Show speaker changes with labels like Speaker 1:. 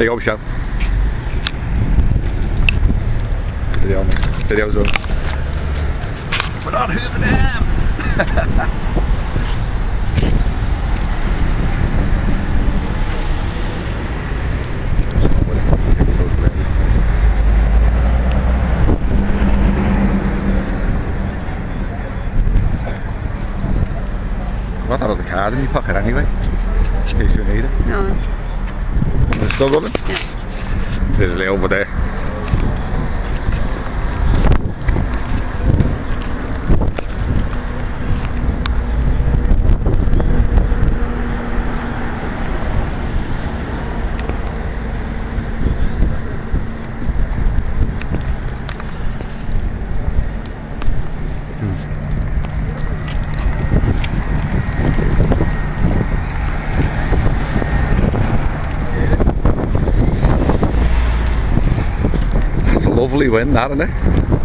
Speaker 1: There you go, Michelle. Video's on. We're on Hoover Dam! I've got that other card in my pocket anyway, in case you need it.
Speaker 2: No.
Speaker 1: It's still running?
Speaker 2: Yeah.
Speaker 1: There's Leo over there. Lovely wind, that, isn't it?